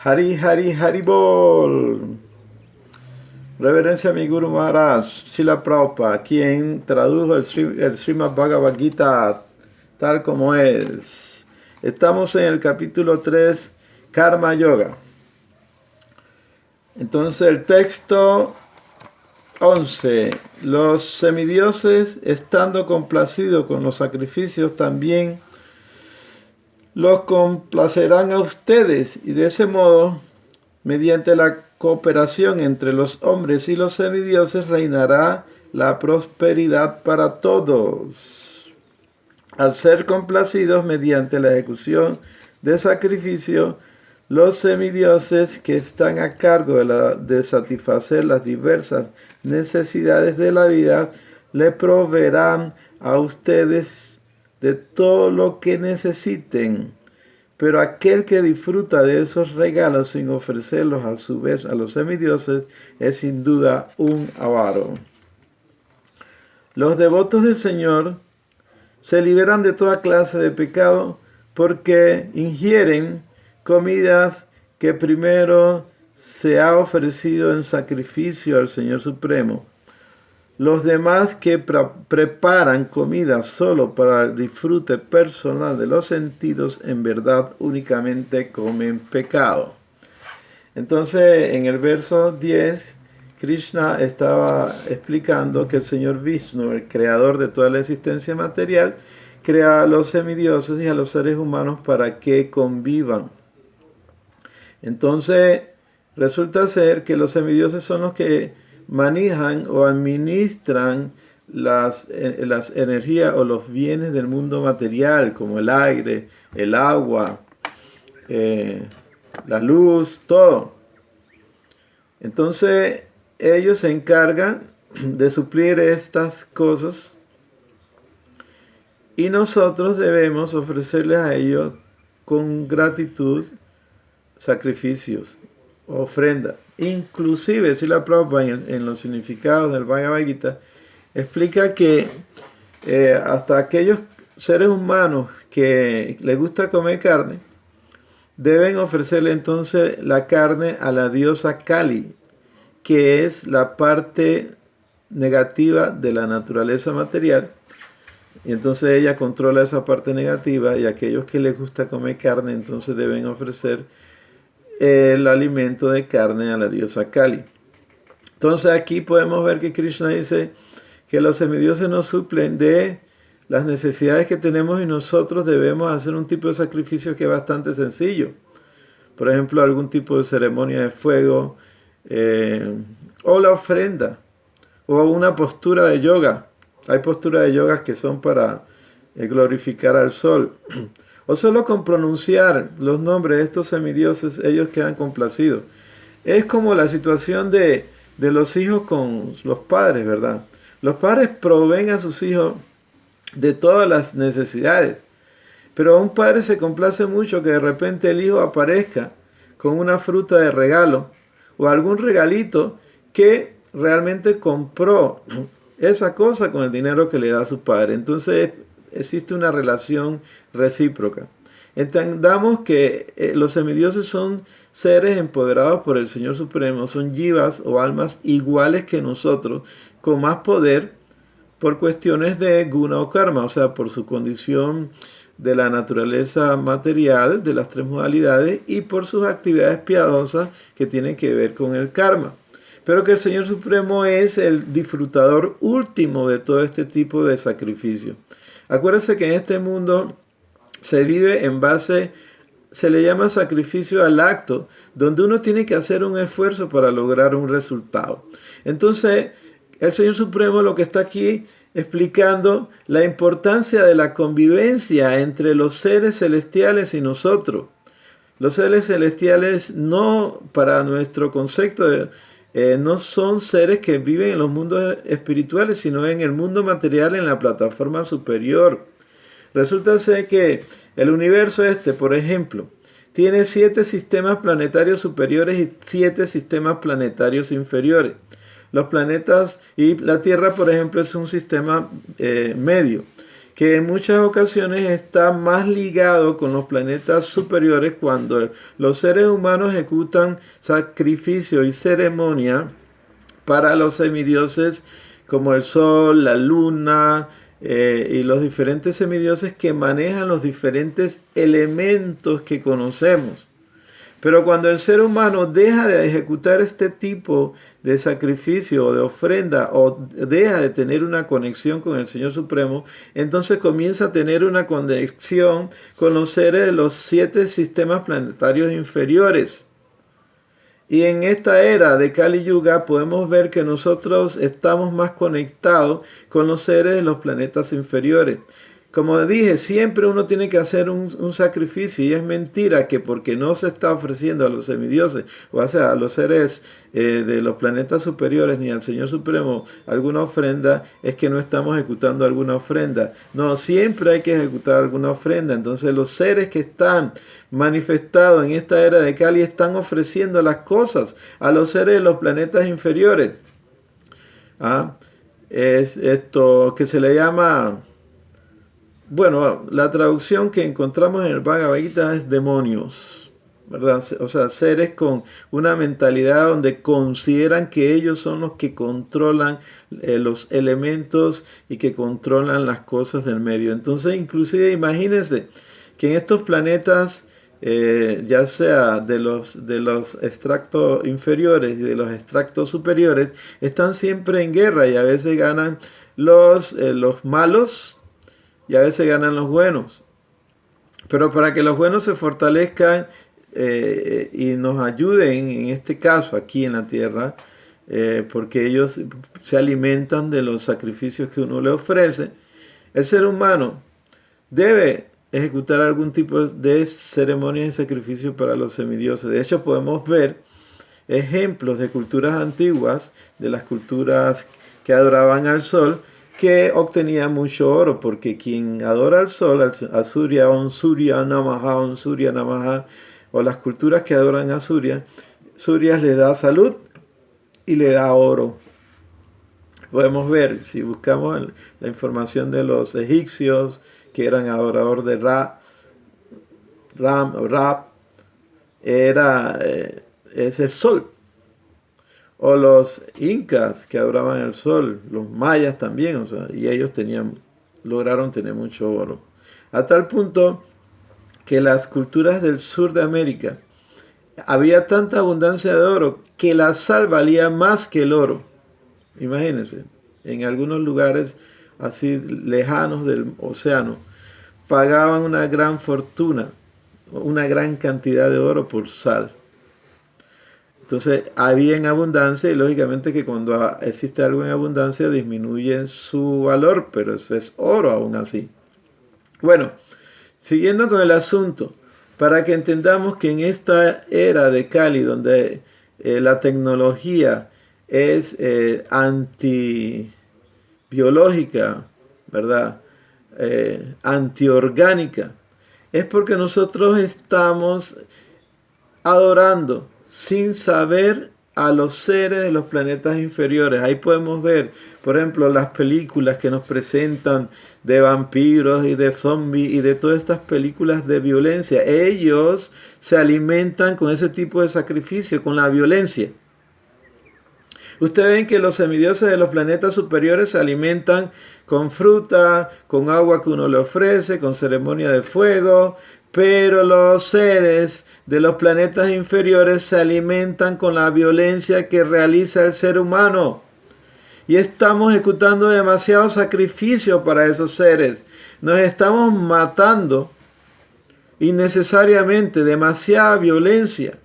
Hari Hari Haribol. Reverencia a mi Guru Maharaj, Srila Prabhupada, quien tradujo el Srimad Bhagavad Gita tal como es. Estamos en el capítulo 3, Karma Yoga. Entonces el texto 11. Los semidioses, estando complacidos con los sacrificios, también los complacerán a ustedes, y de ese modo, mediante la cooperación entre los hombres y los semidioses, reinará la prosperidad para todos. Al ser complacidos mediante la ejecución de sacrificio, los semidioses que están a cargo de satisfacer las diversas necesidades de la vida, le proveerán a ustedes de todo lo que necesiten. Pero aquel que disfruta de esos regalos sin ofrecerlos a su vez a los semidioses es sin duda un avaro. Los devotos del Señor se liberan de toda clase de pecado porque ingieren comidas que primero se ha ofrecido en sacrificio al Señor Supremo. Los demás que preparan comida solo para el disfrute personal de los sentidos, en verdad únicamente comen pecado. Entonces, en el verso 10, Krishna estaba explicando que el Señor Vishnu, el creador de toda la existencia material, crea a los semidioses y a los seres humanos para que convivan. Entonces, resulta ser que los semidioses son los que manejan o administran las energías o los bienes del mundo material, como el aire, el agua, la luz, todo. Entonces, ellos se encargan de suplir estas cosas y nosotros debemos ofrecerles a ellos con gratitud sacrificios, ofrendas. Inclusive, Srila Prabhupada en los significados del Bhagavad Gita explica que hasta aquellos seres humanos que les gusta comer carne, deben ofrecerle entonces la carne a la diosa Kali, que es la parte negativa de la naturaleza material. Y entonces ella controla esa parte negativa, y aquellos que les gusta comer carne entonces deben ofrecer el alimento de carne a la diosa Kali. Entonces aquí podemos ver que Krishna dice que los semidioses nos suplen de las necesidades que tenemos y nosotros debemos hacer un tipo de sacrificio que es bastante sencillo. Por ejemplo, algún tipo de ceremonia de fuego, o la ofrenda, o una postura de yoga. Hay posturas de yoga que son para glorificar al sol. O solo con pronunciar los nombres de estos semidioses, ellos quedan complacidos. Es como la situación de los hijos con los padres, ¿verdad? Los padres proveen a sus hijos de todas las necesidades. Pero un padre se complace mucho que de repente el hijo aparezca con una fruta de regalo o algún regalito que realmente compró esa cosa con el dinero que le da a su padre. Entonces existe una relación recíproca. Entendamos que los semidioses son seres empoderados por el Señor Supremo, son jivas o almas iguales que nosotros, con más poder por cuestiones de guna o karma, o sea, por su condición de la naturaleza material de las tres modalidades y por sus actividades piadosas que tienen que ver con el karma. Pero que el Señor Supremo es el disfrutador último de todo este tipo de sacrificio. Acuérdense que en este mundo se vive en base, se le llama sacrificio al acto, donde uno tiene que hacer un esfuerzo para lograr un resultado. Entonces, el Señor Supremo lo que está aquí explicando la importancia de la convivencia entre los seres celestiales y nosotros. Los seres celestiales no, para nuestro concepto, no son seres que viven en los mundos espirituales, sino en el mundo material, en la plataforma superior. Resulta ser que el universo por ejemplo, tiene 7 sistemas planetarios superiores y 7 sistemas planetarios inferiores. Los planetas y la Tierra, por ejemplo, es un sistema medio, que en muchas ocasiones está más ligado con los planetas superiores cuando los seres humanos ejecutan sacrificio y ceremonia para los semidioses como el sol, la luna y los diferentes semidioses que manejan los diferentes elementos que conocemos. Pero cuando el ser humano deja de ejecutar este tipo de sacrificio o de ofrenda o deja de tener una conexión con el Señor Supremo, entonces comienza a tener una conexión con los seres de los 7 sistemas planetarios inferiores. Y en esta era de Kali Yuga podemos ver que nosotros estamos más conectados con los seres de los planetas inferiores. Como dije, siempre uno tiene que hacer un sacrificio y es mentira que porque no se está ofreciendo a los semidioses, o sea, a los seres de los planetas superiores ni al Señor Supremo alguna ofrenda, es que no estamos ejecutando alguna ofrenda. No, siempre hay que ejecutar alguna ofrenda. Entonces los seres que están manifestados en esta era de Kali están ofreciendo las cosas a los seres de los planetas inferiores. Es esto que se le llama... Bueno, la traducción que encontramos en el Bhagavad Gita es demonios, ¿verdad? O sea, seres con una mentalidad donde consideran que ellos son los que controlan los elementos y que controlan las cosas del medio. Entonces, inclusive, imagínense que en estos planetas, ya sea de los extractos inferiores y de los extractos superiores, están siempre en guerra y a veces ganan los malos, y a veces ganan los buenos. Pero para que los buenos se fortalezcan y nos ayuden, en este caso aquí en la tierra, porque ellos se alimentan de los sacrificios que uno le ofrece, el ser humano debe ejecutar algún tipo de ceremonia y sacrificio para los semidioses. De hecho, podemos ver ejemplos de culturas antiguas, de las culturas que adoraban al sol, que obtenía mucho oro, porque quien adora al sol, a Surya, Surya Namaha, o las culturas que adoran a Surya, Surya le da salud y le da oro. Podemos ver, si buscamos la información de los egipcios, que eran adoradores de Ra, es el sol. O los incas que adoraban el sol, los mayas también, o sea, y ellos lograron tener mucho oro. A tal punto que las culturas del sur de América había tanta abundancia de oro que la sal valía más que el oro. Imagínense, en algunos lugares así lejanos del océano pagaban una gran fortuna, una gran cantidad de oro por sal. Entonces había en abundancia y lógicamente que cuando existe algo en abundancia disminuye su valor, pero eso es oro aún así. Bueno, siguiendo con el asunto, para que entendamos que en esta era de Kali, donde la tecnología es antibiológica, ¿verdad? Antiorgánica, es porque nosotros estamos adorando sin saber a los seres de los planetas inferiores. Ahí podemos ver, por ejemplo, las películas que nos presentan de vampiros y de zombies y de todas estas películas de violencia. Ellos se alimentan con ese tipo de sacrificio, con la violencia. Ustedes ven que los semidioses de los planetas superiores se alimentan con fruta, con agua que uno le ofrece, con ceremonia de fuego, pero los seres de los planetas inferiores se alimentan con la violencia que realiza el ser humano. Y estamos ejecutando demasiado sacrificio para esos seres. Nos estamos matando innecesariamente, demasiada violencia.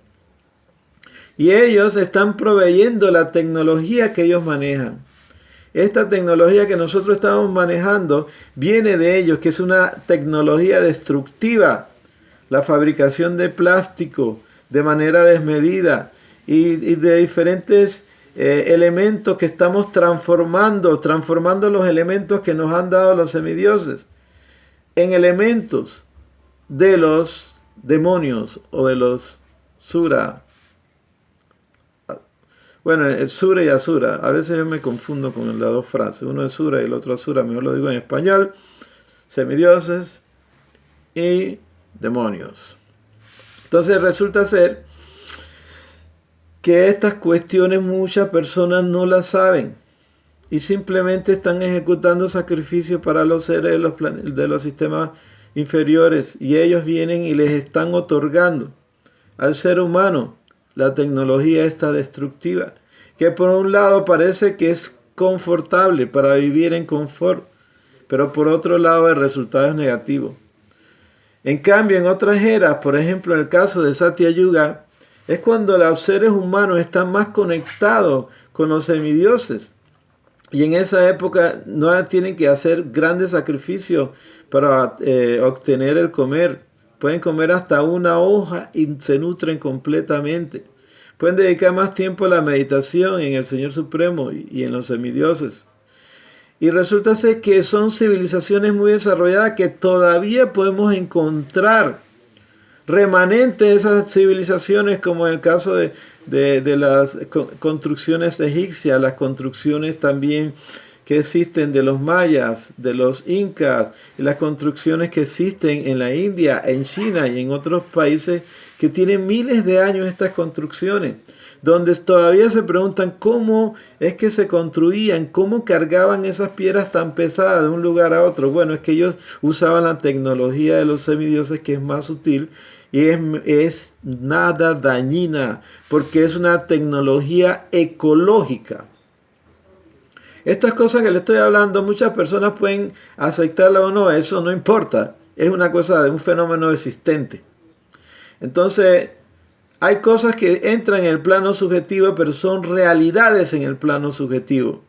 Y ellos están proveyendo la tecnología que ellos manejan. Esta tecnología que nosotros estamos manejando viene de ellos, que es una tecnología destructiva. La fabricación de plástico de manera desmedida y de diferentes elementos que estamos transformando los elementos que nos han dado los semidioses en elementos de los demonios o de los sura. Bueno, es sura y asura. A veces yo me confundo con las dos frases. Uno es sura y el otro asura. Mejor lo digo en español. semidioses y demonios. Entonces resulta ser que estas cuestiones muchas personas no las saben y simplemente están ejecutando sacrificios para los seres de los sistemas inferiores, y ellos vienen y les están otorgando al ser humano la tecnología esta destructiva, que por un lado parece que es confortable para vivir en confort, pero por otro lado el resultado es negativo. En cambio, en otras eras, por ejemplo en el caso de Satya Yuga, es cuando los seres humanos están más conectados con los semidioses. Y en esa época no tienen que hacer grandes sacrificios para obtener el comer. Pueden comer hasta una hoja y se nutren completamente. Pueden dedicar más tiempo a la meditación en el Señor Supremo y en los semidioses. Y resulta ser que son civilizaciones muy desarrolladas que todavía podemos encontrar remanentes de esas civilizaciones, como en el caso de las construcciones egipcias, las construcciones también que existen de los mayas, de los incas, y las construcciones que existen en la India, en China y en otros países que tienen miles de años estas construcciones, donde todavía se preguntan cómo es que se construían, cómo cargaban esas piedras tan pesadas de un lugar a otro. Bueno, es que ellos usaban la tecnología de los semidioses, que es más sutil y es nada dañina, porque es una tecnología ecológica. Estas cosas que le estoy hablando, muchas personas pueden aceptarla o no, eso no importa, es una cosa de un fenómeno existente. Entonces, hay cosas que entran en el plano subjetivo, pero son realidades en el plano subjetivo,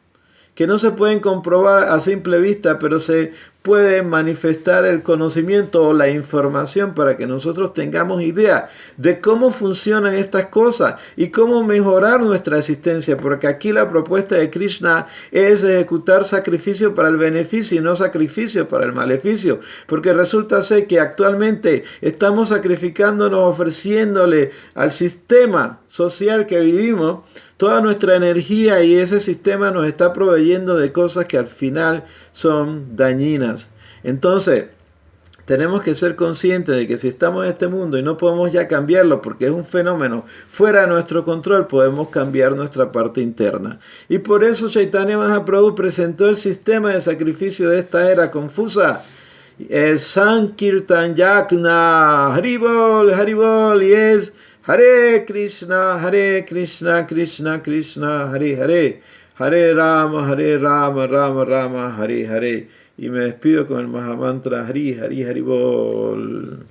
que no se pueden comprobar a simple vista, pero se puede manifestar el conocimiento o la información para que nosotros tengamos idea de cómo funcionan estas cosas y cómo mejorar nuestra existencia, porque aquí la propuesta de Krishna es ejecutar sacrificio para el beneficio y no sacrificio para el maleficio, porque resulta ser que actualmente estamos sacrificándonos, ofreciéndole al sistema social que vivimos toda nuestra energía, y ese sistema nos está proveyendo de cosas que al final son dañinas. Entonces, tenemos que ser conscientes de que si estamos en este mundo y no podemos ya cambiarlo porque es un fenómeno fuera de nuestro control, podemos cambiar nuestra parte interna. Y por eso Chaitanya Mahaprabhu presentó el sistema de sacrificio de esta era confusa, el Sankirtan Yajna, Haribol, Haribol, y es Hare Krishna, Krishna Krishna, Hare Hare, Hare Rama, Rama Rama, Hare Hare. Y me despido con el Mahamantra Hari Hari Haribol.